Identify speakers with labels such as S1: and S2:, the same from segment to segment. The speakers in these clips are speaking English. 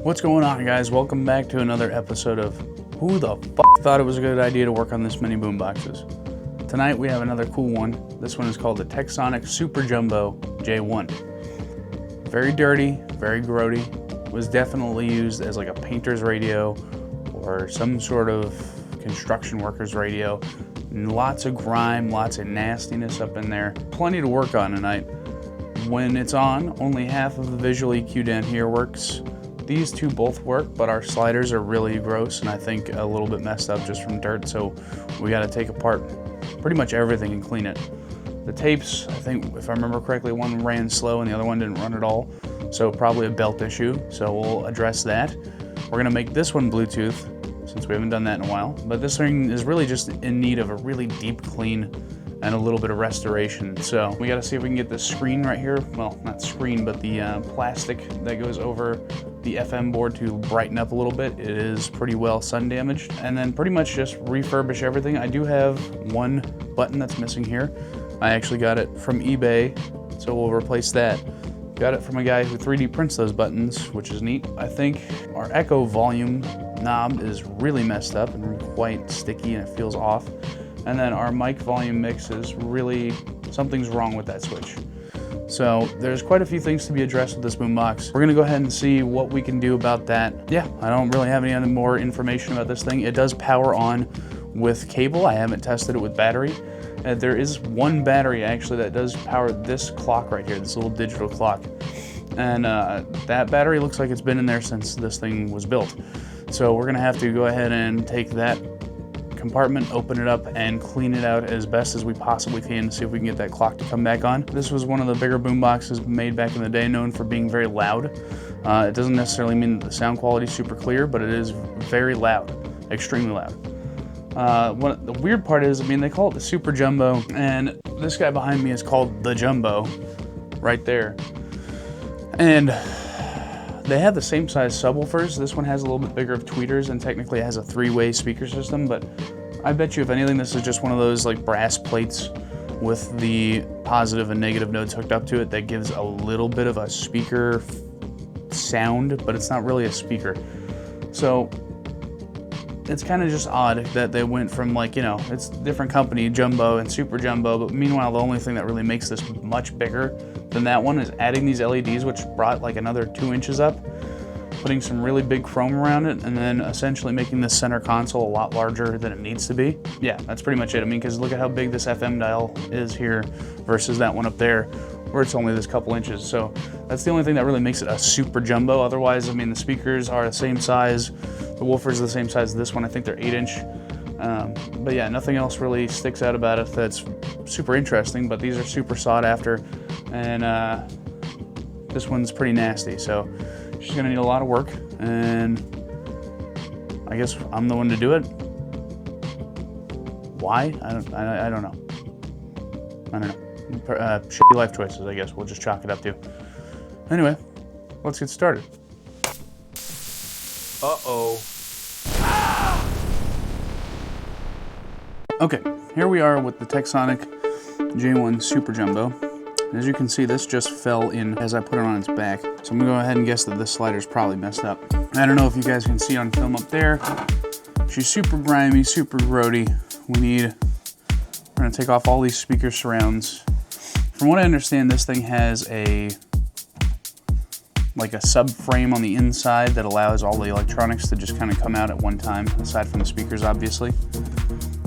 S1: What's going on, guys? Welcome back to another episode of Who the Fuck Thought It Was a Good Idea to Work on This Many Boomboxes. Tonight we have another cool one. This one is called the Tecsonic Super Jumbo J1. Very dirty, very grody. Was definitely used as like a painter's radio or some sort of construction worker's radio. And lots of grime, lots of nastiness up in there. Plenty to work on tonight. When it's on, only half of the visual EQ down here works. These two both work, but our sliders are really gross and I think a little bit messed up just from dirt, so we got to take apart pretty much everything and clean it. The tapes, I think if I remember correctly, one ran slow and the other one didn't run at all, so probably a belt issue, so we'll address that. We're going to make this one Bluetooth, since we haven't done that in a while, but this thing is really just in need of a really deep clean and a little bit of restoration. So we got to see if we can get this screen right here, well, not screen, but the plastic that goes over the FM board to brighten up a little bit. It is pretty well sun damaged, and then pretty much just refurbish everything. I do have one button that's missing here. I actually got it from eBay, so we'll replace that. Got it from a guy who 3D prints those buttons, which is neat. I think our echo volume knob is really messed up and quite sticky and it feels off. And then our mic volume mix is really, something's wrong with that switch. So there's quite a few things to be addressed with this boombox. We're gonna go ahead and see what we can do about that. Yeah, I don't really have any other more information about this thing. It does power on with cable. I haven't tested it with battery. There is one battery actually that does power this clock right here, this little digital clock. And that battery looks like it's been in there since this thing was built. So we're gonna have to go ahead and take that compartment, open it up, and clean it out as best as we possibly can to see if we can get that clock to come back on. This was one of the bigger boomboxes made back in the day, known for being very loud. It doesn't necessarily mean that the sound quality is super clear, but it is very loud, extremely loud. The weird part is, I mean, they call it the Super Jumbo, and this guy behind me is called the Jumbo, right there. And they have the same size subwoofers. This one has a little bit bigger of tweeters and technically has a three-way speaker system, but I bet you if anything this is just one of those like brass plates with the positive and negative nodes hooked up to it that gives a little bit of a speaker sound, but it's not really a speaker. So it's kind of just odd that they went from, like, you know, it's a different company, Jumbo and Super Jumbo, but meanwhile the only thing that really makes this much bigger than that one is adding these LEDs, which brought like another 2 inches up, putting some really big chrome around it, and then essentially making this center console a lot larger than it needs to be. Yeah, that's pretty much it. I mean, because look at how big this FM dial is here versus that one up there, where it's only this couple inches. So that's the only thing that really makes it a Super Jumbo. Otherwise, I mean, the speakers are the same size, the woofers are the same size as this one. I think they're 8-inch. But yeah, nothing else really sticks out about it that's super interesting, but these are super sought after, and this one's pretty nasty, so she's gonna need a lot of work, and I guess I'm the one to do it. Why? I don't know. I don't know. Shitty life choices, I guess we'll just chalk it up to. Anyway, let's get started. Uh-oh. Okay, here we are with the Tecsonic J1 Super Jumbo. As you can see, this just fell in as I put it on its back. So I'm gonna go ahead and guess that this slider's probably messed up. I don't know if you guys can see on film up there. She's super grimy, super grody. We're gonna take off all these speaker surrounds. From what I understand, this thing has like a subframe on the inside that allows all the electronics to just kind of come out at one time, aside from the speakers, obviously.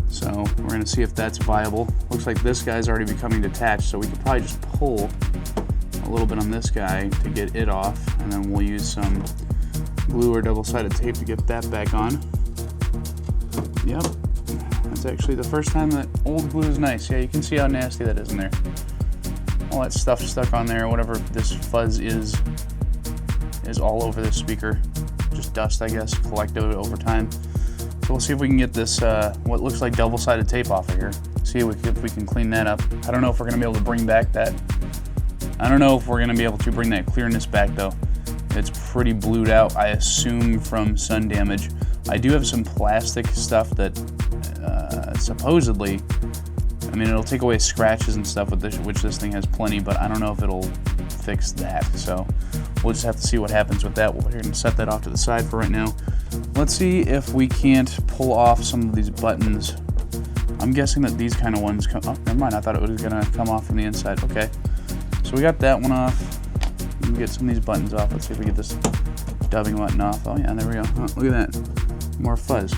S1: So we're gonna see if that's viable. Looks like this guy's already becoming detached, so we could probably just pull a little bit on this guy to get it off, and then we'll use some glue or double-sided tape to get that back on. Yep, that's actually the first time that old glue is nice. Yeah, you can see how nasty that is in there. All that stuff stuck on there, whatever this fuzz is all over this speaker. Just dust, I guess, collected over time. So we'll see if we can get this, what looks like double-sided tape off of here. See if we can clean that up. I don't know if we're gonna be able to bring back that. I don't know if we're gonna be able to bring that clearness back though. It's pretty blued out, I assume from sun damage. I do have some plastic stuff that supposedly I mean, it'll take away scratches and stuff with this, which this thing has plenty, but I don't know if it'll fix that. So we'll just have to see what happens with that. We're going to set that off to the side for right now. Let's see if we can't pull off some of these buttons. I'm guessing that these kind of ones come, oh, never mind, I thought it was gonna come off from the inside. Okay, so we got that one off. We can get some of these buttons off. Let's see if we get this dubbing button off. Oh yeah, there we go. Oh, look at that, more fuzz.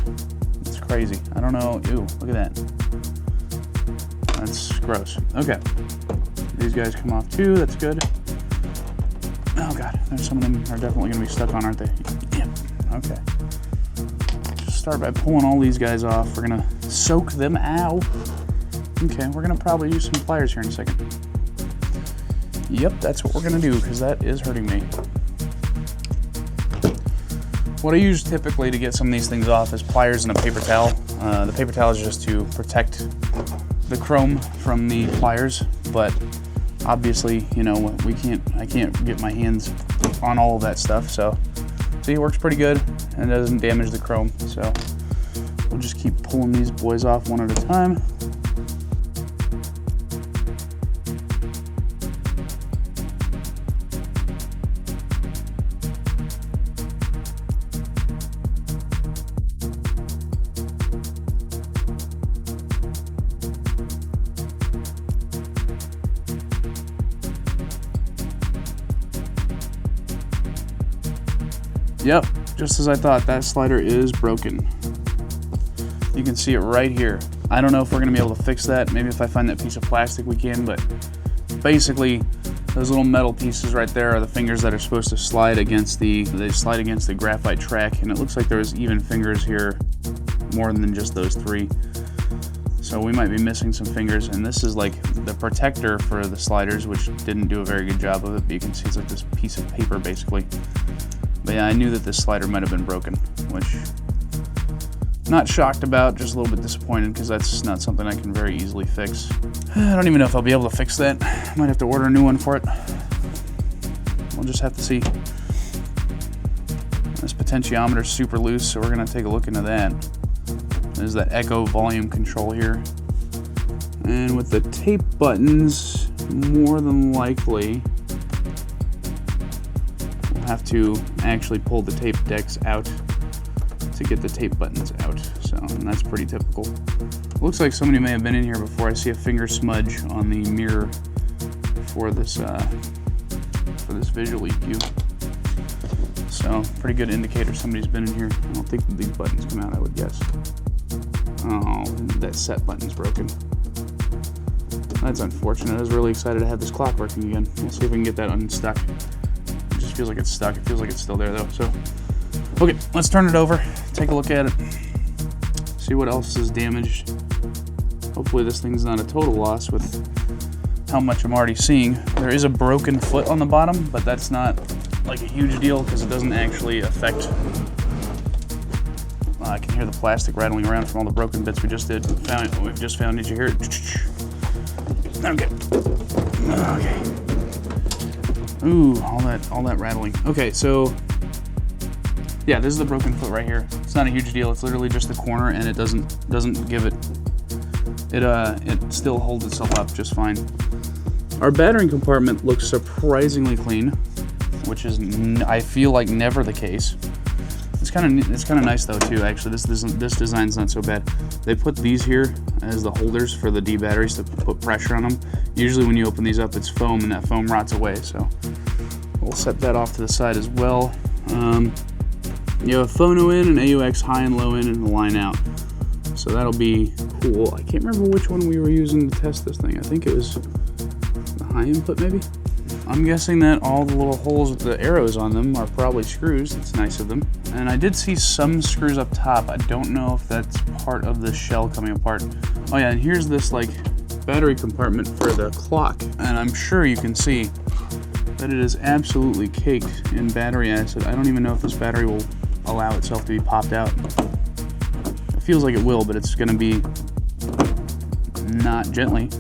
S1: It's crazy. I don't know, ew, look at that. That's gross. Okay, these guys come off too, that's good. Oh god, there's some of them are definitely gonna be stuck on, aren't they? Yeah, okay. Just start by pulling all these guys off. We're gonna soak them out. Okay, we're gonna probably use some pliers here in a second. Yep, that's what we're gonna do, because that is hurting me. What I use typically to get some of these things off is pliers and a paper towel. The paper towel is just to protect the chrome from the pliers, but obviously, you know, I can't get my hands on all of that stuff, so see, it works pretty good and it doesn't damage the chrome, so we'll just keep pulling these boys off one at a time. Yep, just as I thought, that slider is broken. You can see it right here. I don't know if we're gonna be able to fix that. Maybe if I find that piece of plastic we can, but basically those little metal pieces right there are the fingers that are supposed to slide against the graphite track, and it looks like there's even fingers here more than just those three. So we might be missing some fingers, and this is like the protector for the sliders, which didn't do a very good job of it, but you can see it's like this piece of paper basically. But yeah, I knew that this slider might have been broken, which not shocked about, just a little bit disappointed because that's not something I can very easily fix. I don't even know if I'll be able to fix that. Might have to order a new one for it. We'll just have to see. This potentiometer's super loose, so we're gonna take a look into that. There's that echo volume control here. And with the tape buttons, more than likely, have to actually pull the tape decks out to get the tape buttons out, so, and that's pretty typical. Looks like somebody may have been in here before. I see a finger smudge on the mirror for this visual EQ, so pretty good indicator somebody's been in here. I don't think that these buttons come out, I would guess. Oh, that set button's broken. That's unfortunate. I was really excited to have this clock working again. We'll see if we can get that unstuck. Feels like it's stuck. It feels like it's still there though. So, okay, let's turn it over, take a look at it, see what else is damaged. Hopefully this thing's not a total loss with how much I'm already seeing. There is a broken foot on the bottom, but that's not like a huge deal because it doesn't actually affect. I can hear the plastic rattling around from all the broken bits we just did. We've just found. Did you hear it? Okay. Okay. Ooh, all that rattling. Okay, so yeah, this is the broken foot right here. It's not a huge deal. It's literally just the corner, and it doesn't give it. It still holds itself up just fine. Our battery compartment looks surprisingly clean, which is I feel like never the case. It's kind of nice though too. Actually, this design's not so bad. They put these here as the holders for the D batteries to put pressure on them. Usually when you open these up, it's foam, and that foam rots away. So we'll set that off to the side as well. You have a phono in, an AUX high and low in, and a line out. So that'll be cool. I can't remember which one we were using to test this thing. I think it was the high input maybe. I'm guessing that all the little holes with the arrows on them are probably screws. That's nice of them. And I did see some screws up top. I don't know if that's part of the shell coming apart. Oh yeah, and here's this like battery compartment for the clock. And I'm sure you can see that it is absolutely caked in battery acid. I don't even know if this battery will allow itself to be popped out. It feels like it will, but it's gonna be not gently.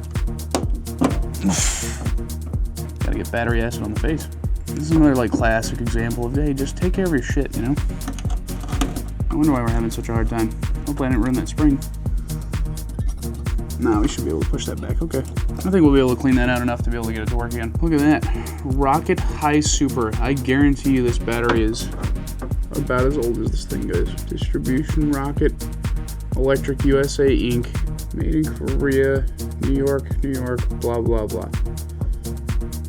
S1: Gotta get battery acid on the face. This is another like classic example of, hey, just take care of your shit, you know? I wonder why we're having such a hard time. Hopefully I didn't ruin that spring. No, we should be able to push that back. Okay. I think we'll be able to clean that out enough to be able to get it to work again. Look at that. Rocket High Super. I guarantee you this battery is about as old as this thing goes. Distribution Rocket Electric USA Inc. Made in Korea, New York, blah, blah, blah.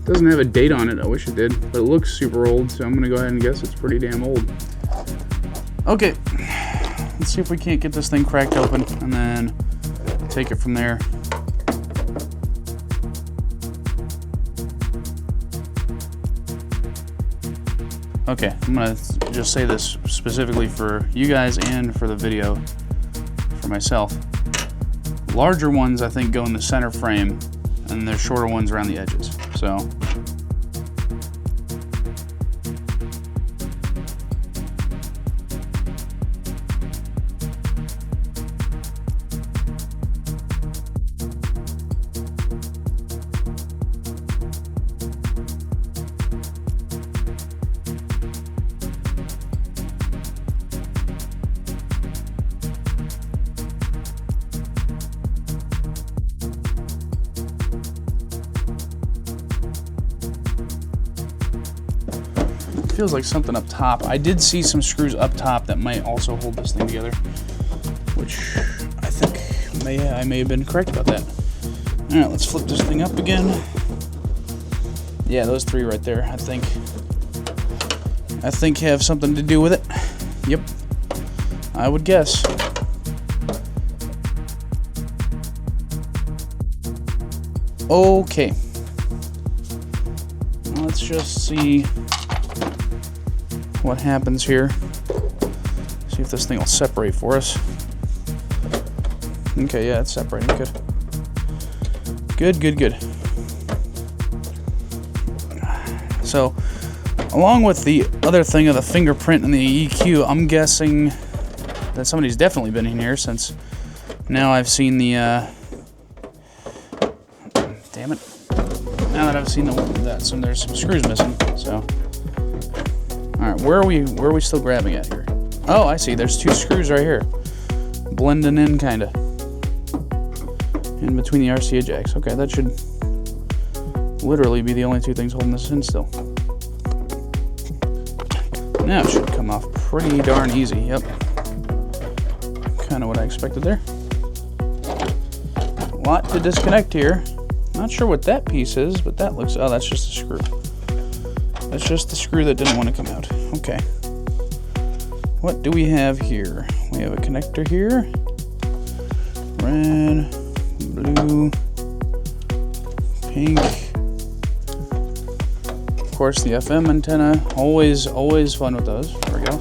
S1: Doesn't have a date on it. I wish it did. But it looks super old, so I'm going to go ahead and guess it's pretty damn old. Okay. Let's see if we can't get this thing cracked open and then take it from there. Okay, I'm gonna just say this specifically for you guys and for the video for myself. Larger ones I think go in the center frame and the shorter ones around the edges. So feels like something up top. I did see some screws up top that might also hold this thing together, which I think I may have been correct about that. All right, let's flip this thing up again. Yeah, those three right there, I think have something to do with it. Yep, I would guess. Okay, let's just see what happens here. See if this thing will separate for us. Okay, yeah, it's separating. Good. So, along with the other thing of the fingerprint and the EQ, I'm guessing that somebody's definitely been in here since now I've seen the damn it. Now that I've seen there's some screws missing, so. Alright, where are we still grabbing at here? Oh, I see, there's two screws right here. Blending in, kinda. In between the RCA jacks. Okay, that should literally be the only two things holding this in still. Now it should come off pretty darn easy, yep. Kinda what I expected there. A lot to disconnect here. Not sure what that piece is, but that looks, oh, that's just a screw. That's just the screw that didn't want to come out. Okay. What do we have here? We have a connector here. Red, blue, pink. Of course, the FM antenna. Always fun with those. There we go.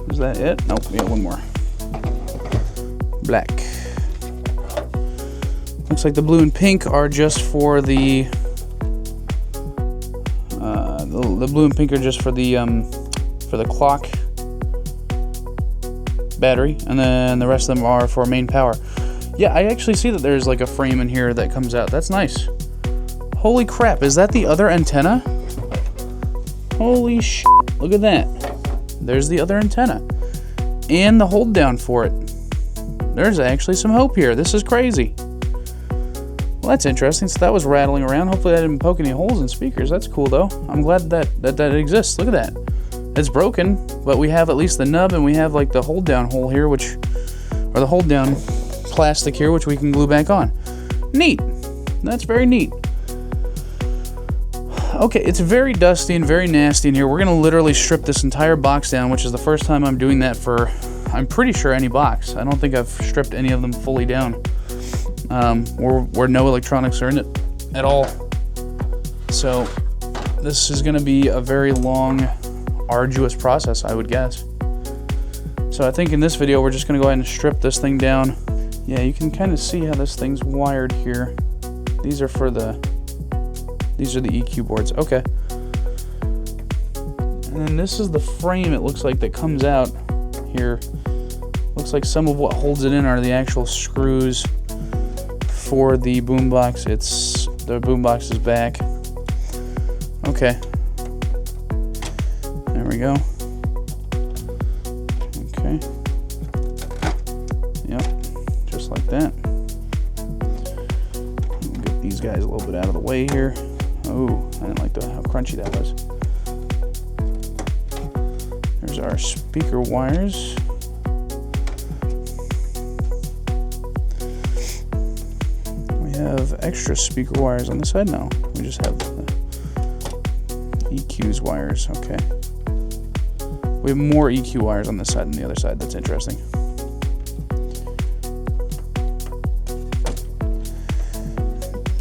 S1: Is that it? Nope, we have one more. Black. Looks like the blue and pink are just for the blue and pink are just for the clock battery, and then the rest of them are for main power. Yeah, I actually see that there's like a frame in here that comes out. That's nice. Holy crap, is that the other antenna? Holy shit, look at that. There's the other antenna. And the hold down for it. There's actually some hope here. This is crazy. Well, that's interesting. So that was rattling around. Hopefully that didn't poke any holes in speakers. That's cool though. I'm glad that exists. Look at that. It's broken, but we have at least the nub, and we have like the hold down hole here, or the hold down plastic here, which we can glue back on. Neat. That's very neat. Okay, it's very dusty and very nasty in here. We're gonna literally strip this entire box down, which is the first time I'm doing that for, I'm pretty sure, any box. I don't think I've stripped any of them fully down. Where no electronics are in it at all. So this is going to be a very long, arduous process, I would guess. So I think in this video we're just going to go ahead and strip this thing down. Yeah, you can kind of see how this thing's wired here. These are the EQ boards. Okay. And then this is the frame, it looks like, that comes out here. Looks like some of what holds it in are the actual screws for the boombox. The boombox is back. Okay. There we go. Okay. Yep. Just like that. guys a little bit out of the way here. Oh, I didn't like how crunchy that was. There's our speaker wires. We have extra speaker wires on the side now. We just have EQ's wires, okay. We have more EQ wires on this side than the other side. That's interesting.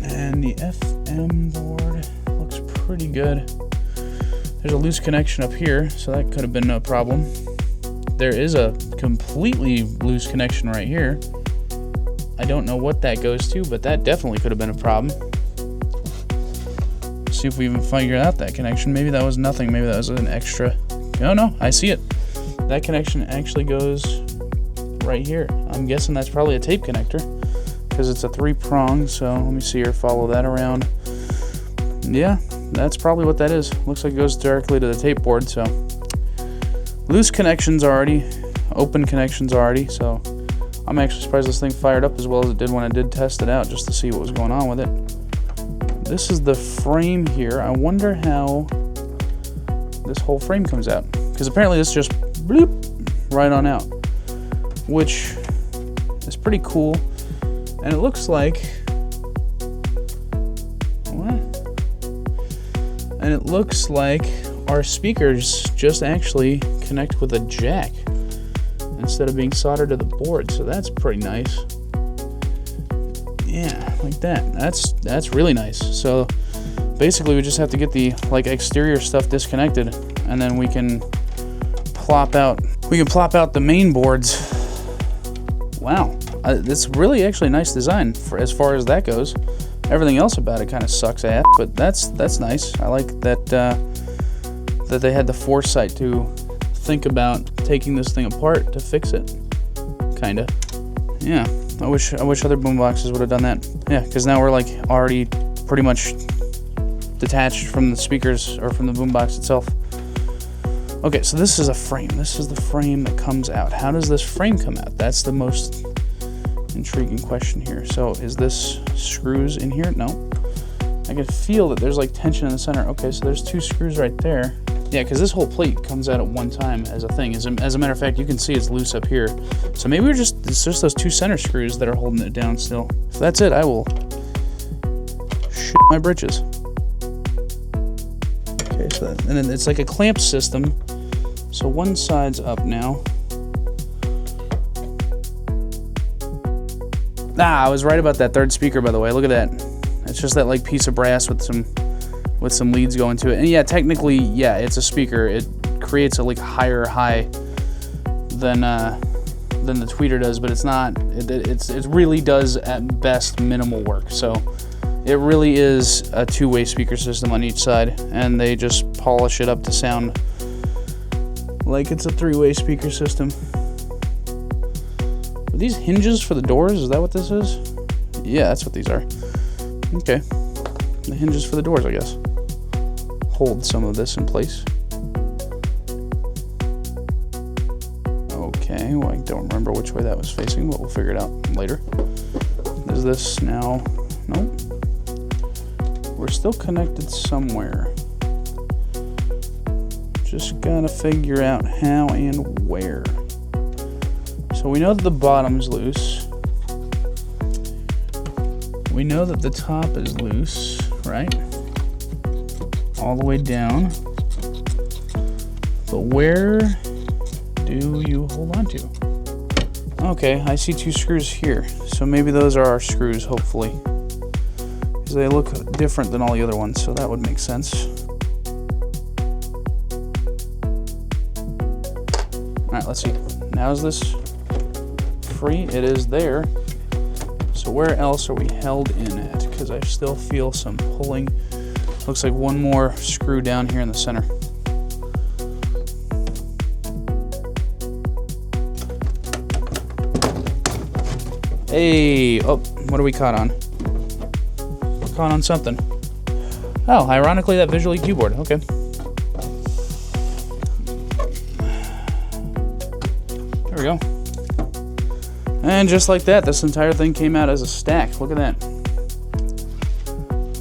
S1: And the FM board looks pretty good. There's a loose connection up here, so that could have been no problem. There is a completely loose connection right here. I don't know what that goes to, but that definitely could have been a problem. See if we even figure out that connection. Maybe that was nothing. Maybe that was an extra. Oh no, I see it. That connection actually goes right here. I'm guessing that's probably a tape connector because it's a 3-prong. So let me see here, follow that around. Yeah, that's probably what that is. Looks like it goes directly to the tape board. So loose connections already, open connections already. So I'm actually surprised this thing fired up as well as it did when I did test it out just to see what was going on with it. This is the frame here. I wonder how this whole frame comes out, because apparently this just bloop right on out, which is pretty cool. And it looks like what? And it looks like our speakers just actually connect with a jack instead of being soldered to the board. So that's pretty nice. Yeah, like that. That's really nice. So basically we just have to get the exterior stuff disconnected, and then we can plop out the main boards. Wow, it's really actually a nice design for as far as that goes. Everything else about it kind of sucks ass, but that's nice. I like that that they had the foresight to think about taking this thing apart to fix it. Kinda. Yeah. I wish other boomboxes would have done that. Yeah, because now we're already pretty much detached from the speakers or from the boombox itself. Okay, so this is a frame. This is the frame that comes out. How does this frame come out? That's the most intriguing question here. So is this screws in here? No. I can feel that there's tension in the center. Okay, so there's 2 screws right there. Yeah, because this whole plate comes out at one time as a thing. As a matter of fact, you can see it's loose up here. So maybe it's just those 2 center screws that are holding it down still. If that's it, I will shit my britches. Okay, so and then it's like a clamp system. So one side's up now. Ah, I was right about that 3rd speaker, by the way. Look at that. It's just that piece of brass with some leads going to it. And yeah, technically, yeah, it's a speaker. It creates a higher high than the tweeter does, but it's not. It really does at best minimal work. So it really is a 2-way speaker system on each side, and they just polish it up to sound like it's a 3-way speaker system. Are these hinges for the doors? Is that what this is? Yeah, that's what these are. Okay, the hinges for the doors, I guess. Hold some of this in place. Okay, well, I don't remember which way that was facing, but we'll figure it out later. Is this now? Nope. We're still connected somewhere. Just gotta figure out how and where. So we know that the bottom's loose. We know that the top is loose, right? All the way down. But where do you hold on to? Okay, I see 2 screws here. So maybe those are our screws, hopefully. Because they look different than all the other ones, so that would make sense. Alright, let's see. Now is this free? It is there. So where else are we held in at? Because I still feel some pulling. Looks like one more screw down here in the center. Hey, oh, what are we caught on? We're caught on something. Oh, ironically, that visual EQ board. Okay. There we go. And just like that, this entire thing came out as a stack. Look at that.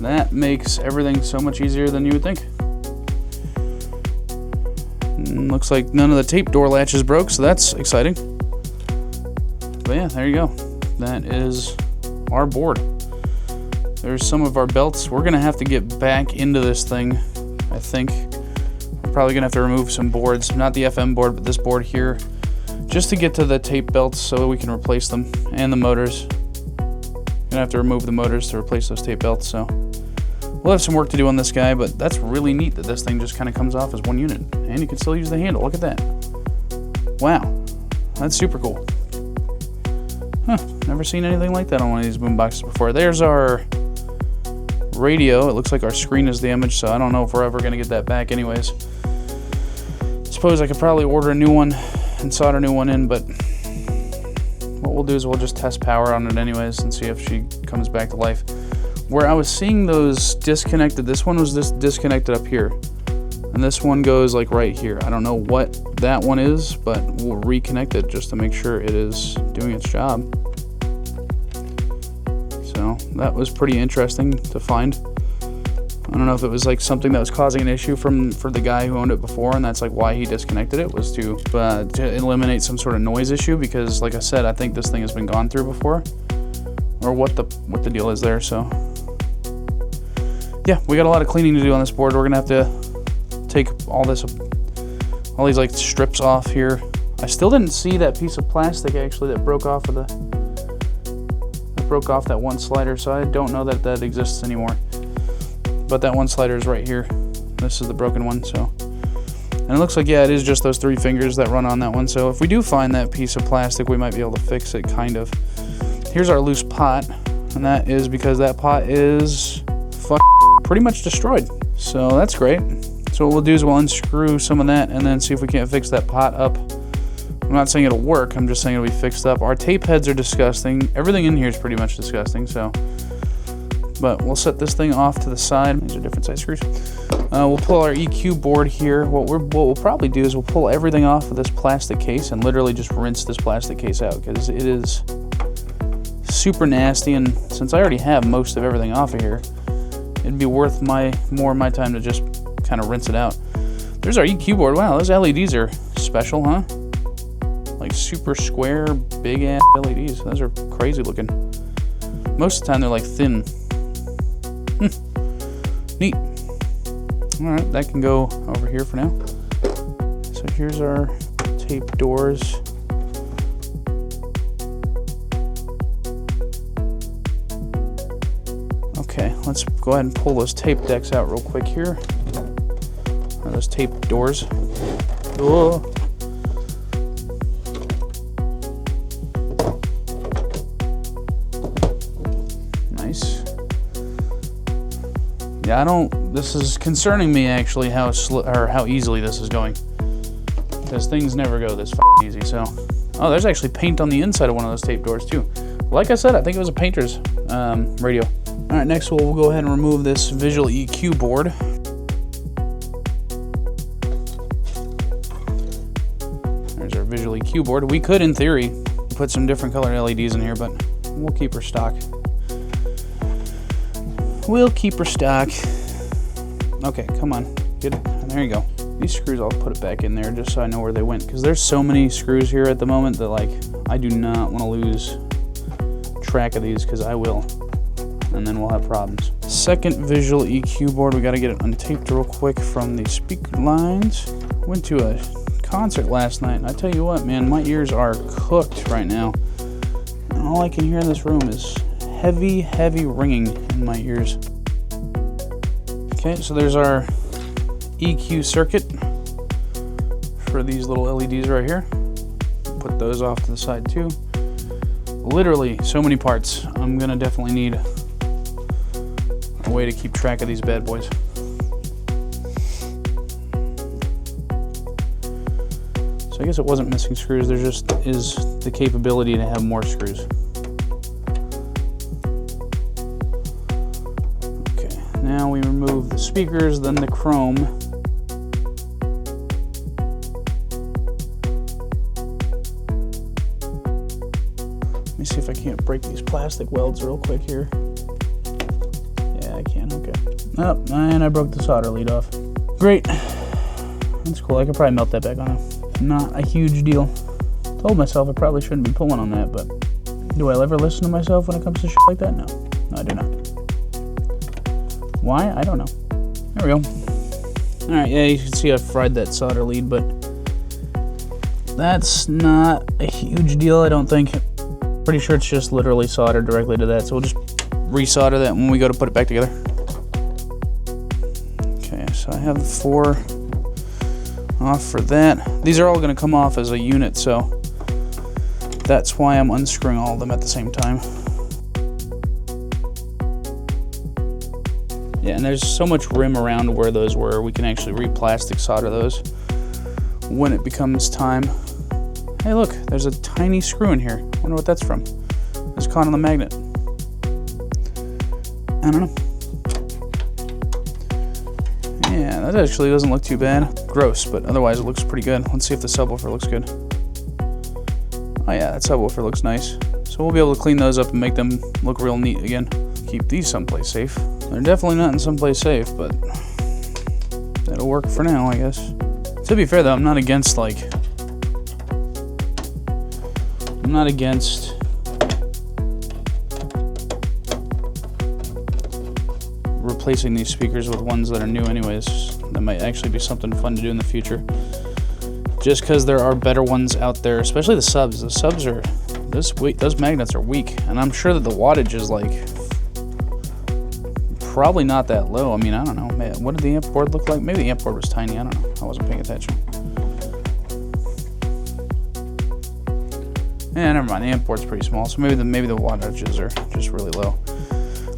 S1: That makes everything so much easier than you would think. Looks like none of the tape door latches broke, so that's exciting. But yeah, there you go. That is our board. There's some of our belts. We're gonna have to get back into this thing, I think. We're probably gonna have to remove some boards, not the FM board, but this board here, just to get to the tape belts so we can replace them, and the motors. Gonna have to remove the motors to replace those tape belts, so we'll have some work to do on this guy, but that's really neat that this thing just kind of comes off as one unit, and you can still use the handle. Look at that. Wow, that's super cool. Huh, never seen anything like that on one of these boomboxes before. There's our radio. It looks like our screen is damaged, so I don't know if we're ever gonna get that back anyways. Suppose I could probably order a new one and solder a new one in, but what we'll do is we'll just test power on it anyways and see if she comes back to life. Where I was seeing those disconnected, this one was just disconnected up here, and this one goes like right here. I don't know what that one is, but we'll reconnect it just to make sure it is doing its job. So that was pretty interesting to find. I don't know if it was like something that was causing an issue for the guy who owned it before, and that's like why he disconnected it, was to eliminate some sort of noise issue, because like I said, I think this thing has been gone through before, or what the deal is there. So yeah, we got a lot of cleaning to do on this board. We're gonna have to take all these like strips off here. I still didn't see that piece of plastic actually that broke off that one slider, so I don't know that that exists anymore. But that one slider is right here. This is the broken one, so. And it looks like, yeah, it is just those 3 fingers that run on that one. So if we do find that piece of plastic, we might be able to fix it, kind of. Here's our loose pot, and that is because that pot is pretty much destroyed. So that's great. So what we'll do is we'll unscrew some of that and then see if we can't fix that pot up. I'm not saying it'll work, I'm just saying it'll be fixed up. Our tape heads are disgusting. Everything in here is pretty much disgusting, so. But we'll set this thing off to the side. These are different size screws. We'll pull our EQ board here. What we'll probably do is we'll pull everything off of this plastic case and literally just rinse this plastic case out, because it is super nasty, and since I already have most of everything off of here, it'd be worth more of my time to just kind of rinse it out. There's our EQ board. Wow, those LEDs are special, huh? Like super square, big ass LEDs. Those are crazy looking. Most of the time they're like thin. Neat. Alright, that can go over here for now. So here's our tape doors. Okay, let's go ahead and pull those tape decks out real quick here. Or those tape doors. Whoa. Nice. Yeah, this is concerning me actually how easily this is going, because things never go this easy. So, oh, there's actually paint on the inside of one of those tape doors too. Like I said, I think it was a painter's radio. All right, next we'll go ahead and remove this visual EQ board. There's our visual EQ board. We could, in theory, put some different colored LEDs in here, but we'll keep her stock. We'll keep her stock. Okay, come on, get it. There you go. These screws, I'll put it back in there just so I know where they went, because there's so many screws here at the moment that, like, I do not want to lose track of these, because I will, and then we'll have problems. Second visual EQ board, we got to get it untaped real quick from the speaker lines. Went to a concert last night, and I tell you what, man, my ears are cooked right now. And all I can hear in this room is heavy, heavy ringing in my ears. Okay, so there's our EQ circuit for these little LEDs right here. Put those off to the side too. Literally so many parts. I'm gonna definitely need a way to keep track of these bad boys. So I guess it wasn't missing screws, there just is the capability to have more screws. Now we remove the speakers, then the chrome. Let me see if I can't break these plastic welds real quick here. Yeah, I can. Oh, and I broke the solder lead off. Great. That's cool. I could probably melt that back on. Not a huge deal. Told myself I probably shouldn't be pulling on that, but do I ever listen to myself when it comes to shit like that? No. No, I do not. Why? I don't know. There we go. Alright, yeah, you can see I fried that solder lead, but that's not a huge deal, I don't think. Pretty sure it's just literally soldered directly to that, so we'll just resolder that when we go to put it back together. Okay, so I have the 4 off for that. These are all going to come off as a unit, so that's why I'm unscrewing all of them at the same time. Yeah, and there's so much rim around where those were, we can actually re-plastic solder those when it becomes time. Hey look, there's a tiny screw in here. I wonder what that's from. It's caught on the magnet. I don't know. Yeah, that actually doesn't look too bad. Gross, but otherwise it looks pretty good. Let's see if the subwoofer looks good. Oh yeah, that subwoofer looks nice. So we'll be able to clean those up and make them look real neat again. Keep these someplace safe. They're definitely not in someplace safe, but that'll work for now, I guess. To be fair though, I'm not against replacing these speakers with ones that are new anyways. That might actually be something fun to do in the future. Just because there are better ones out there, especially the subs. The subs are, those magnets are weak, and I'm sure that the wattage is like probably not that low. I mean, I don't know. Man, what did the amp board look like? Maybe the amp board was tiny. I don't know. I wasn't paying attention. Yeah, never mind. The amp board's pretty small, so maybe the wattages are just really low.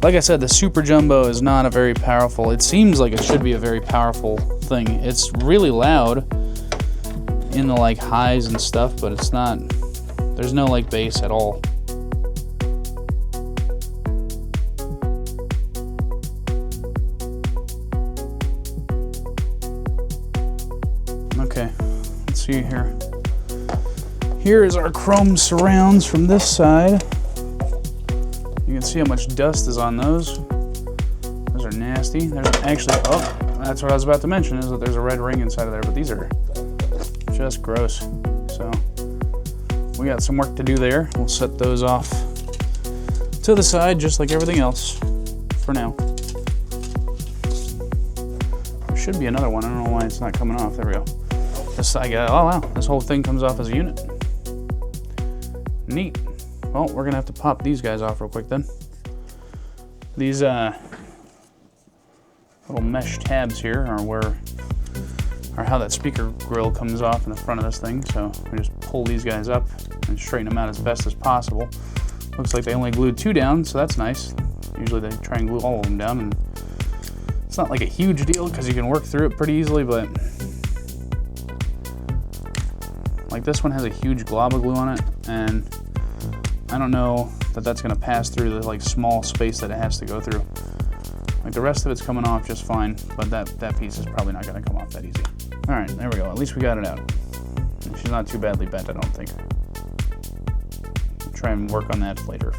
S1: Like I said, the Super Jumbo is not a very powerful. It seems like it should be a very powerful thing. It's really loud in the like highs and stuff, but it's not. There's no like bass at all. Okay, let's see here. Here is our chrome surrounds from this side. You can see how much dust is on those. Those are nasty. There's actually, oh, that's what I was about to mention, is that there's a red ring inside of there, but these are just gross. So we got some work to do there. We'll set those off to the side just like everything else for now. There should be another one. I don't know why it's not coming off. There we go. This side, oh wow, this whole thing comes off as a unit. Neat. Well, we're gonna have to pop these guys off real quick then. These little mesh tabs here are how that speaker grill comes off in the front of this thing. So we just pull these guys up and straighten them out as best as possible. Looks like they only glued 2 down, so that's nice. Usually they try and glue all of them down, and it's not like a huge deal because you can work through it pretty easily, but like this one has a huge glob of glue on it, and I don't know that that's going to pass through the like small space that it has to go through. Like the rest of it's coming off just fine, but that piece is probably not going to come off that easy. All right, there we go. At least we got it out. She's not too badly bent, I don't think. I'll try and work on that later.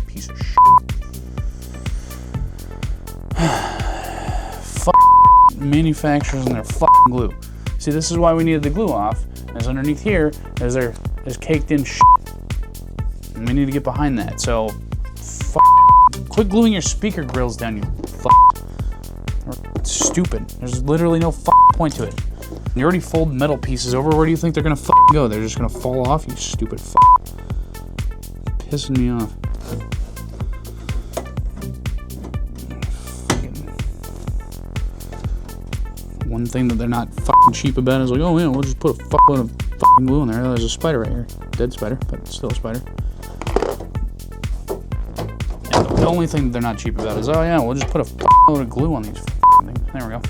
S1: Piece of shit. Manufacturers and their glue. See, this is why we needed the glue off. As underneath here, there's caked in shit. And we need to get behind that. So, quit gluing your speaker grills down, you stupid. There's literally no point to it. You already fold metal pieces over. Where do you think they're gonna go? They're just gonna fall off, you stupid Pissing me off. One thing that they're not cheap about is like, oh yeah, we'll just put a load of glue in there. There's a spider right here. Dead spider, but still a spider. Yeah, the only thing that they're not cheap about is, oh yeah, we'll just put a load of glue on these things. There we go.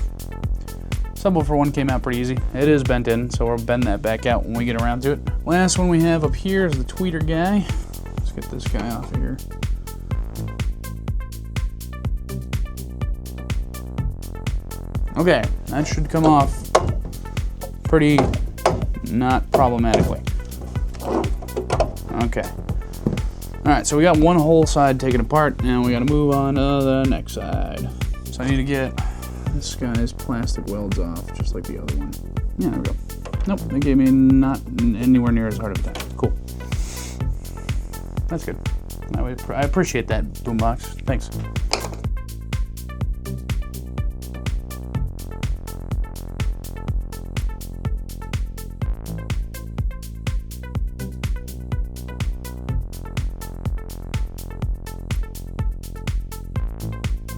S1: Subwoofer one came out pretty easy. It is bent in, so we'll bend that back out when we get around to it. Last one we have up here is the tweeter guy. Let's get this guy off of here. Okay, that should come off pretty not problematically. Okay. Alright, so we got one whole side taken apart, and we gotta move on to the next side. So I need to get this guy's plastic welds off, just like the other one. Yeah, there we go. Nope, they gave me not anywhere near as hard of a time. Cool. That's good. I appreciate that, Boombox. Thanks.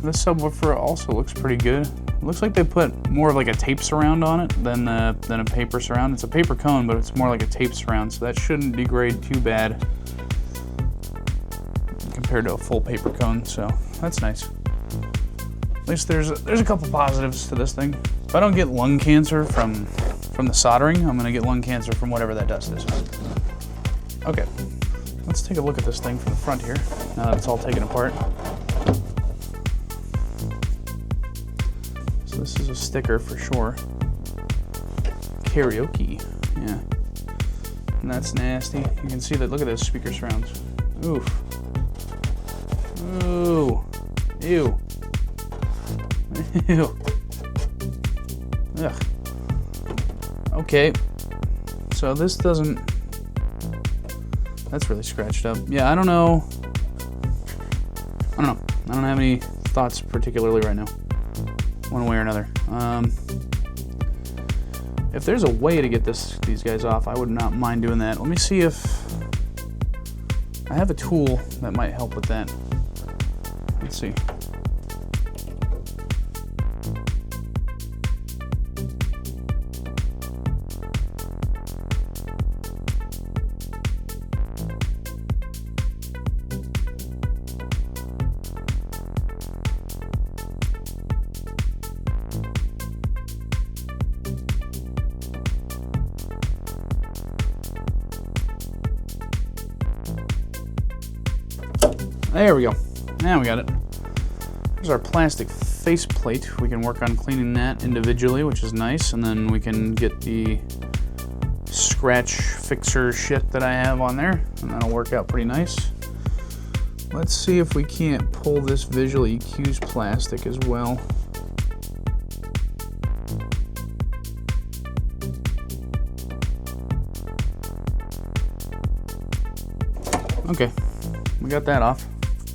S1: This subwoofer also looks pretty good. It looks like they put more of like a tape surround on it than a paper surround. It's a paper cone, but it's more like a tape surround, so that shouldn't degrade too bad compared to a full paper cone, so that's nice. At least there's a couple positives to this thing. If I don't get lung cancer from the soldering, I'm gonna get lung cancer from whatever that dust is. Okay, let's take a look at this thing from the front here, now that it's all taken apart. So this is a sticker for sure. Karaoke, yeah. And that's nasty. You can see that, look at those speaker surrounds. Oof. Ooh. Ew. Ew. Ugh. Okay. So this doesn't... That's really scratched up. Yeah, I don't know. I don't have any thoughts particularly right now, one way or another. If there's a way to get these guys off, I would not mind doing that. Let me see if I have a tool that might help with that. Let's see. There we go. Now we got it. Here's our plastic faceplate. We can work on cleaning that individually, which is nice, and then we can get the scratch fixer shit that I have on there, and that'll work out pretty nice. Let's see if we can't pull this visual EQ's plastic as well. Okay, we got that off.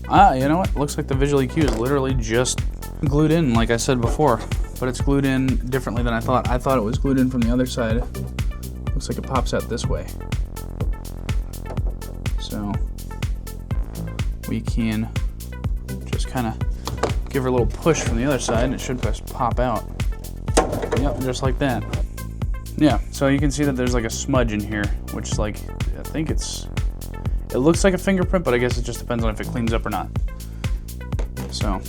S1: Ah, you know what? Looks like the visual EQ is literally just glued in, like I said before, but it's glued in differently than I thought. I thought it was glued in from the other side. Looks like it pops out this way. So we can just kind of give her a little push from the other side, and it should just pop out. Yep, just like that. Yeah, so you can see that there's like a smudge in here, which is like, I think it looks like a fingerprint, but I guess it just depends on if it cleans up or not. So,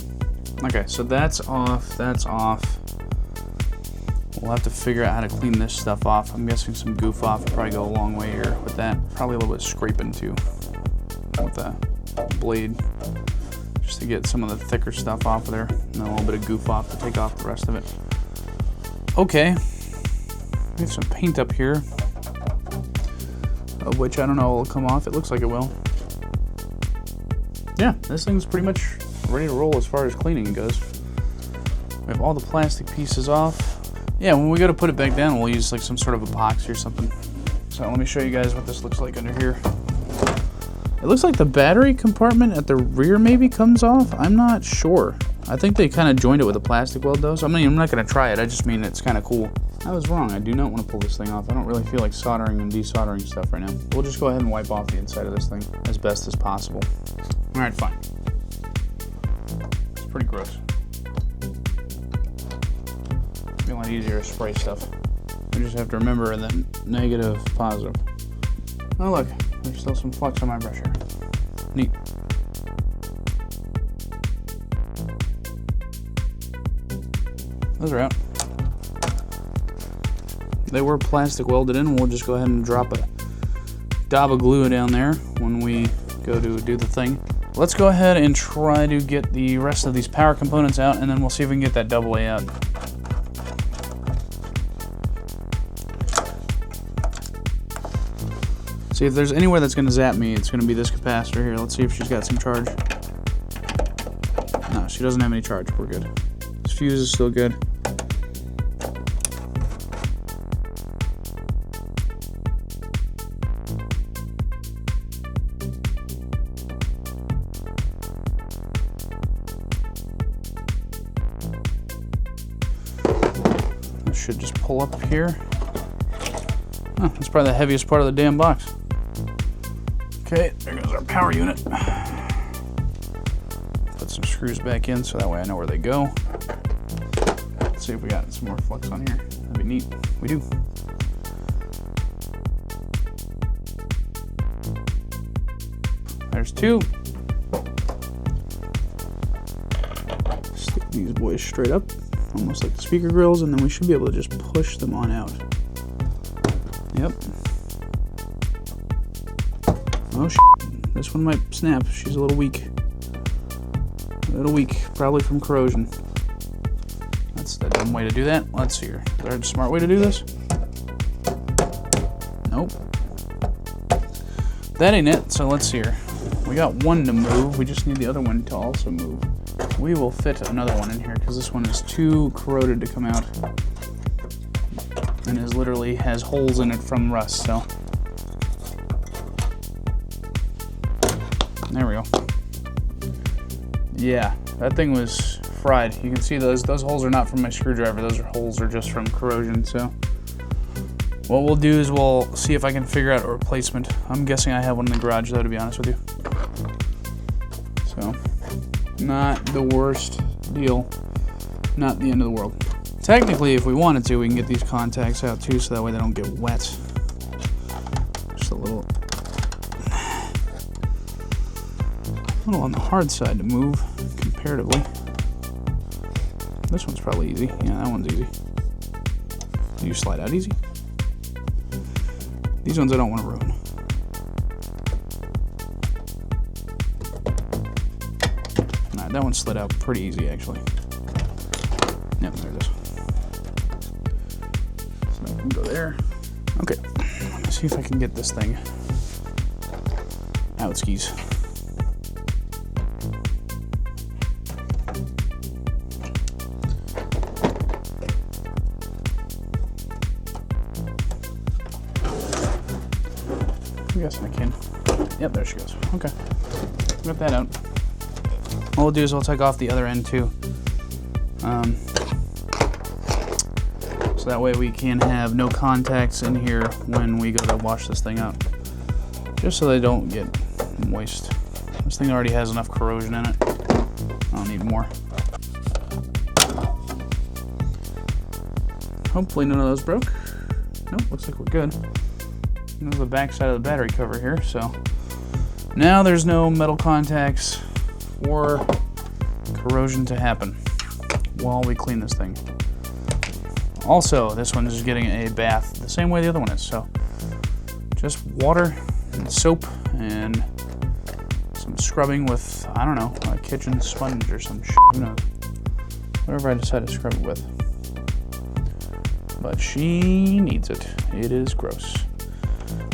S1: okay, so that's off, that's off. We'll have to figure out how to clean this stuff off. I'm guessing some goof off will probably go a long way here with that. Probably a little bit of scraping too with the blade, just to get some of the thicker stuff off of there, and then a little bit of goof off to take off the rest of it. Okay, we have some paint up here, of which I don't know will come off. It looks like it will. Yeah, this thing's pretty much ready to roll as far as cleaning goes. We have all the plastic pieces off. Yeah, when we go to put it back down, we'll use like some sort of epoxy or something. So let me show you guys what this looks like under here. It looks like the battery compartment at the rear maybe comes off. I'm not sure. I think they kind of joined it with a plastic weld though, so I mean, I'm not going to try it. I just mean it's kind of cool. I was wrong. I do not want to pull this thing off. I don't really feel like soldering and desoldering stuff right now. We'll just go ahead and wipe off the inside of this thing as best as possible. All right, fine. It's pretty gross. It'd be a lot easier to spray stuff. We just have to remember the negative, positive. Oh look, there's still some flux on my brush here. Neat. Those are out. They were plastic welded in. We'll just go ahead and drop a dab of glue down there when we go to do the thing. Let's go ahead and try to get the rest of these power components out, and then we'll see if we can get that double A out. See if there's anywhere that's going to zap me. It's going to be this capacitor here. Let's see if she's got some charge. No, she doesn't have any charge. We're good. fuse is still good. This should just pull up here. Oh, that's probably the heaviest part of the damn box. Okay, there goes our power unit. Put some screws back in so that way I know where they go. Let's see if we got some more flux on here. That'd be neat. We do. There's two. Stick these boys straight up, almost like the speaker grills, and then we should be able to just push them on out. Yep. Oh shit. This one might snap. She's a little weak. A little weak, probably from corrosion. That's the dumb way to do that. Let's see here. Is there a smart way to do this? Nope. That ain't it, so let's see here. We got one to move, we just need the other one to also move. We will fit another one in here because this one is too corroded to come out. And is literally has holes in it from rust, so. There we go. Yeah, that thing was fried. You can see those holes are not from my screwdriver, those holes are just from corrosion, so. What we'll do is we'll see if I can figure out a replacement. I'm guessing I have one in the garage though, to be honest with you. So, not the worst deal. Not the end of the world. Technically, if we wanted to, we can get these contacts out too, so that way they don't get wet. Just a little on the hard side to move, comparatively. This one's probably easy. Yeah, that one's easy. You slide out easy. These ones I don't want to ruin. Alright, that one slid out pretty easy, actually. Yep, there it is. So I can go there. Okay, let me see if I can get this thing out skis. I'm guessing I can. Yep, there she goes. Okay, got that out. What we'll do is we'll take off the other end too. So that way we can have no contacts in here when we go to wash this thing out. Just so they don't get moist. This thing already has enough corrosion in it. I don't need more. Hopefully none of those broke. Nope, looks like we're good. There's the back side of the battery cover here, so now there's no metal contacts or corrosion to happen while we clean this thing. Also, this one is getting a bath the same way the other one is, so just water and soap and some scrubbing with, I don't know, a kitchen sponge or some shit, who knows, whatever I decide to scrub it with. But she needs it. It is gross.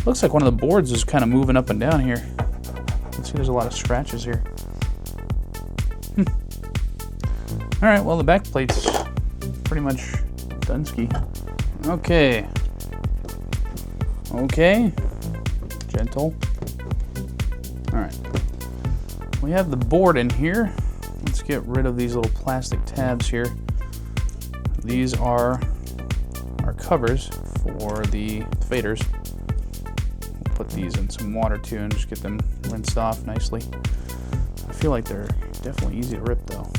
S1: Looks like one of the boards is kind of moving up and down here. You can see there's a lot of scratches here. Alright, well the back plate's pretty much done ski. Okay. Okay. Gentle. Alright. We have the board in here. Let's get rid of these little plastic tabs here. These are our covers for the faders. Put these in some water too and just get them rinsed off nicely. I feel like they're definitely easy to rip though.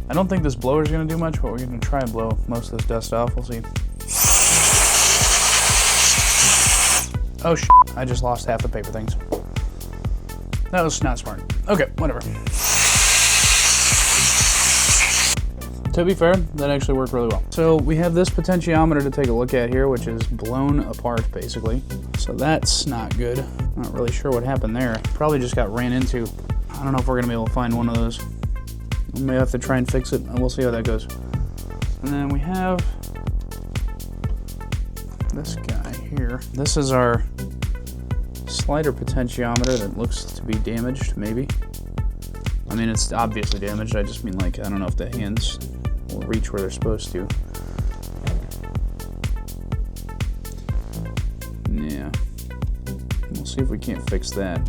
S1: I don't think this blower is going to do much, but we're going to try and blow most of this dust off. We'll see. Oh shit, I just lost half the paper things. That was not smart. Okay, whatever. To be fair, that actually worked really well. So we have this potentiometer to take a look at here, which is blown apart basically. So that's not good. Not really sure what happened there. Probably just got ran into. I don't know if we're gonna be able to find one of those. We may have to try and fix it, and we'll see how that goes. And then we have this guy here. This is our slider potentiometer that looks to be damaged, maybe. I mean, it's obviously damaged. I just mean, like, I don't know if the hands will reach where they're supposed to. Yeah. We'll see if we can't fix that.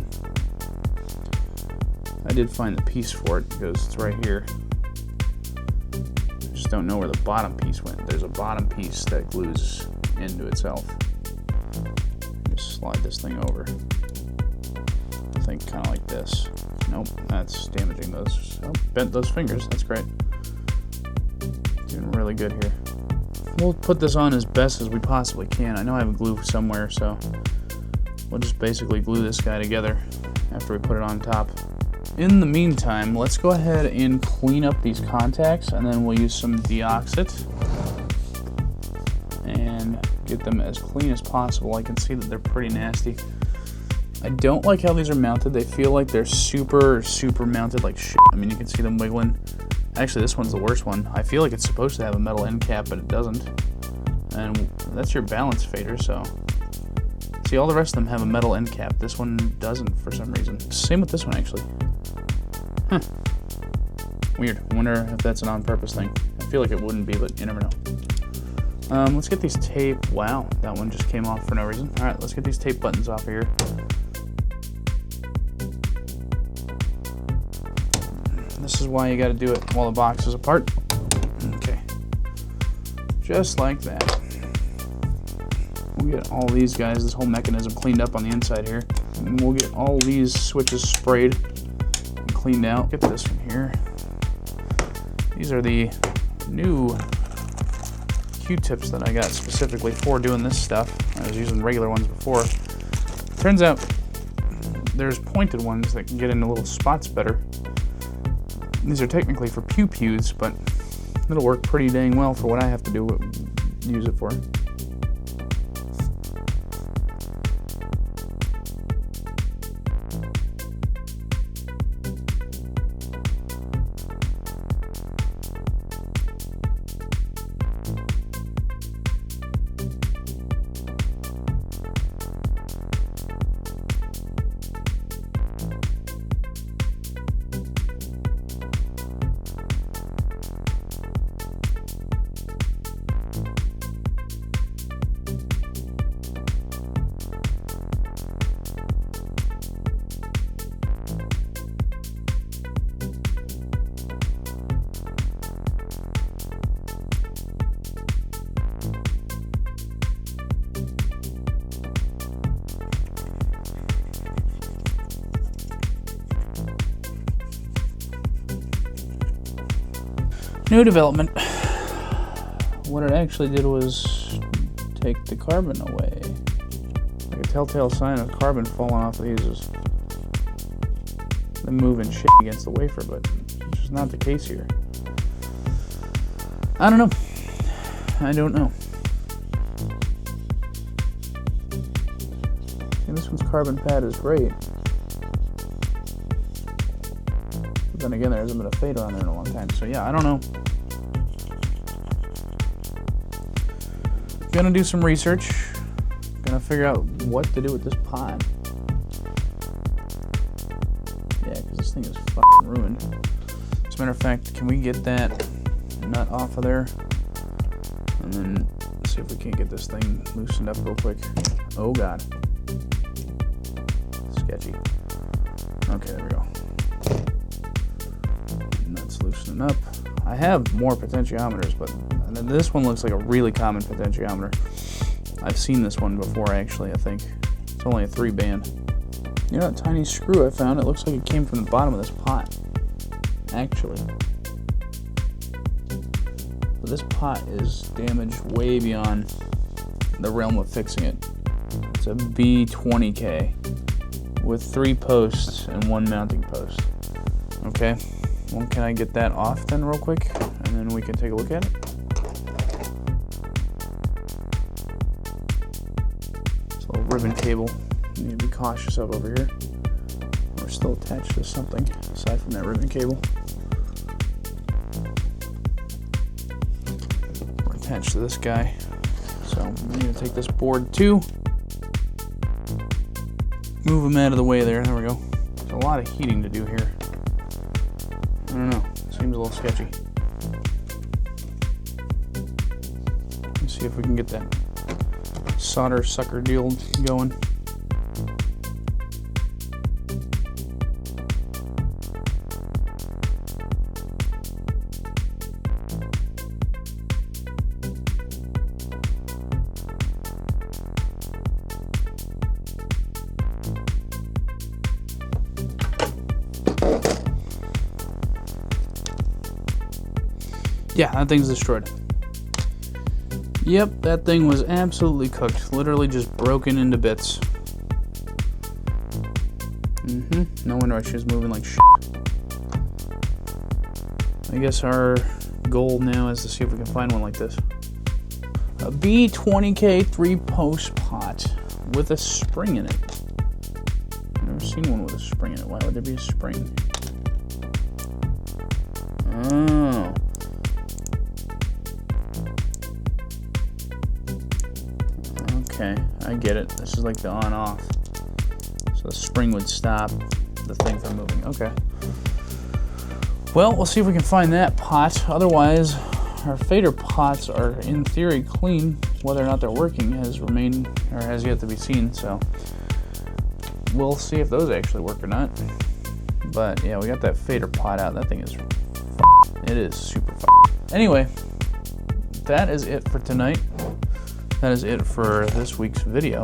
S1: I did find the piece for it because it's right here. I just don't know where the bottom piece went. There's a bottom piece that glues into itself. Just slide this thing over. I think kind of like this. Nope, that's damaging those. Oh, bent those fingers. That's great. Doing really good here. We'll put this on as best as we possibly can. I know I have glue somewhere, so we'll just basically glue this guy together after we put it on top. In the meantime, let's go ahead and clean up these contacts, and then we'll use some deoxit and get them as clean as possible. I can see that they're pretty nasty. I don't like how these are mounted. They feel like they're super mounted like shit. I mean, you can see them wiggling. Actually, this one's the worst one. I feel like it's supposed to have a metal end cap, but it doesn't. And that's your balance fader, so. See, all the rest of them have a metal end cap. This one doesn't for some reason. Same with this one, actually. Huh. Weird. I wonder if that's an on-purpose thing. I feel like it wouldn't be, but you never know. Let's get these tape. Wow, that one just came off for no reason. All right, let's get these tape buttons off of here. This is why you got to do it while the box is apart. Okay, just like that. We'll get all these guys, this whole mechanism cleaned up on the inside here. And we'll get all these switches sprayed and cleaned out. Get this from here. These are the new Q-tips that I got specifically for doing this stuff. I was using regular ones before. Turns out there's pointed ones that can get into little spots better. These are technically for pew-pews, but it'll work pretty dang well for what I have to do use it for. New development. What it actually did was take the carbon away. Like a telltale sign of carbon falling off of these is them moving shit against the wafer, but it's just not the case here. I don't know. I don't know. And this one's carbon pad is great. But then again, there hasn't been a fader on there in a long time, so yeah, I don't know. Gonna do some research. Gonna figure out what to do with this pot. Yeah, because this thing is fucking ruined. As a matter of fact, can we get that nut off of there? And then see if we can't get this thing loosened up real quick. Oh god. Sketchy. Okay, there we go. Nuts loosening up. I have more potentiometers, but this one looks like a really common potentiometer. I've seen this one before, actually, I think. It's only a 3-band. You know that tiny screw I found? It looks like it came from the bottom of this pot, actually. But this pot is damaged way beyond the realm of fixing it. It's a B20K with 3 posts and 1 mounting post. Okay, well, can I get that off then real quick? And then we can take a look at it. It's a little ribbon cable. You need to be cautious of over here. We're still attached to something aside from that ribbon cable. We're attached to this guy. So we need to take this board too. Move them out of the way there. There we go. There's a lot of heating to do here. don't know. Seems a little sketchy. Let's see if we can get that solder sucker deal going. Yeah, that thing's destroyed. Yep, that thing was absolutely cooked. Literally just broken into bits. No wonder she was moving like shit. I guess our goal now is to see if we can find one like this. A B20K 3-post pot with a spring in it. I've never seen one with a spring in it. Why would there be a spring? Oh. Okay, I get it. This is like the on-off. So the spring would stop the thing from moving. Okay. Well, we'll see if we can find that pot. Otherwise, our fader pots are in theory clean. Whether or not they're working has yet to be seen. So we'll see if those actually work or not. But yeah, we got that fader pot out. That thing is it is super Anyway, that is it for tonight. That is it for this week's video.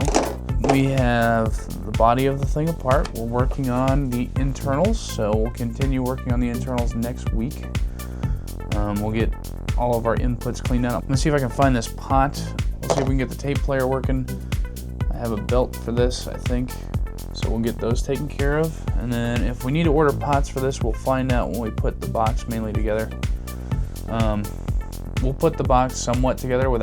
S1: We have the body of the thing apart. We're working on the internals, so we'll continue working on the internals next week. We'll get all of our inputs cleaned out. Let's see if I can find this pot. We'll see if we can get the tape player working. I have a belt for this, I think, so we'll get those taken care of. And then if we need to order pots for this, we'll find out when we put the box mainly together. We'll put the box somewhat together with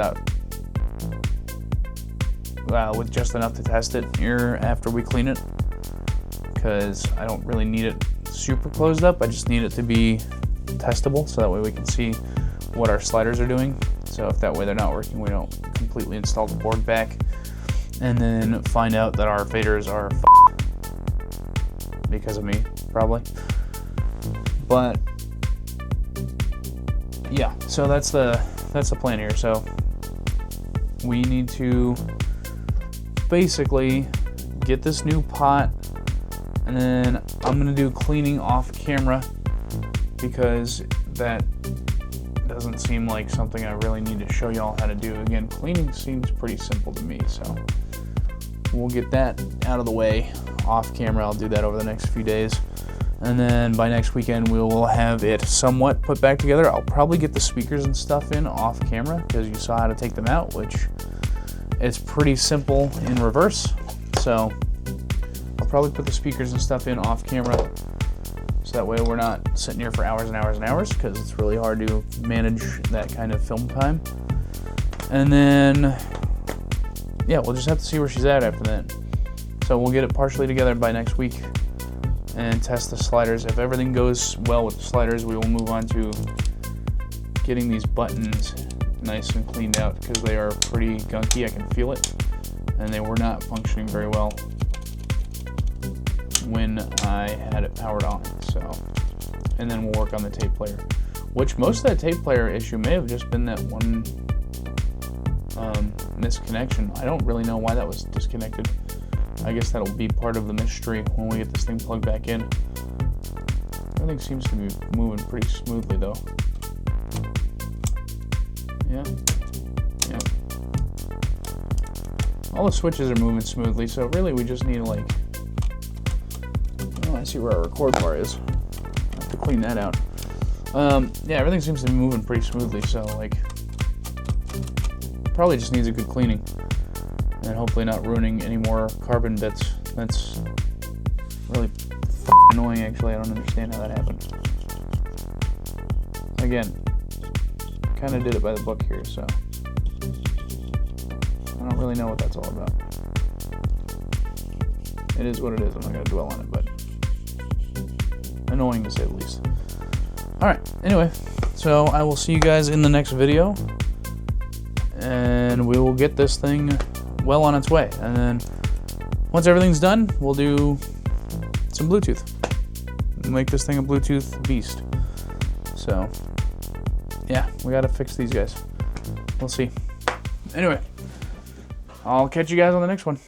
S1: just enough to test it here after we clean it, because I don't really need it super closed up. I just need it to be testable, so that way we can see what our sliders are doing. So if that way they're not working, we don't completely install the board back and then find out that our faders are because of me, probably. But yeah, so that's the plan here. So we need to basically get this new pot, and then I'm gonna do cleaning off camera, because that doesn't seem like something I really need to show y'all how to do. Again, cleaning seems pretty simple to me, so we'll get that out of the way off camera. I'll do that over the next few days, and then by next weekend we will have it somewhat put back together. I'll probably get the speakers and stuff in off camera, because you saw how to take them out, which it's pretty simple in reverse. So I'll probably put the speakers and stuff in off camera, so that way we're not sitting here for hours and hours and hours, because it's really hard to manage that kind of film time. And then yeah, we'll just have to see where she's at after that. So we'll get it partially together by next week and test the sliders. If everything goes well with the sliders, we will move on to getting these buttons nice and cleaned out, because they are pretty gunky. I can feel it, and they were not functioning very well when I had it powered on. So, and then we'll work on the tape player, which most of that tape player issue may have just been that one misconnection. I don't really know why that was disconnected. I guess that'll be part of the mystery when we get this thing plugged back in. Everything seems to be moving pretty smoothly though. Yeah. All the switches are moving smoothly, so really we just need to, like, oh, I see where our record bar is. I have to clean that out. Yeah, everything seems to be moving pretty smoothly, so like probably just needs a good cleaning, and hopefully not ruining any more carbon bits. That's really annoying, actually. I don't understand how that happened. Again, kind of did it by the book here, so I don't really know what that's all about. It is what it is. I'm not going to dwell on it, but annoying to say the least. Alright, anyway, so I will see you guys in the next video, and we will get this thing well on its way. And then once everything's done, we'll do some Bluetooth. Make this thing a Bluetooth beast. So yeah, we gotta fix these guys. We'll see. Anyway, I'll catch you guys on the next one.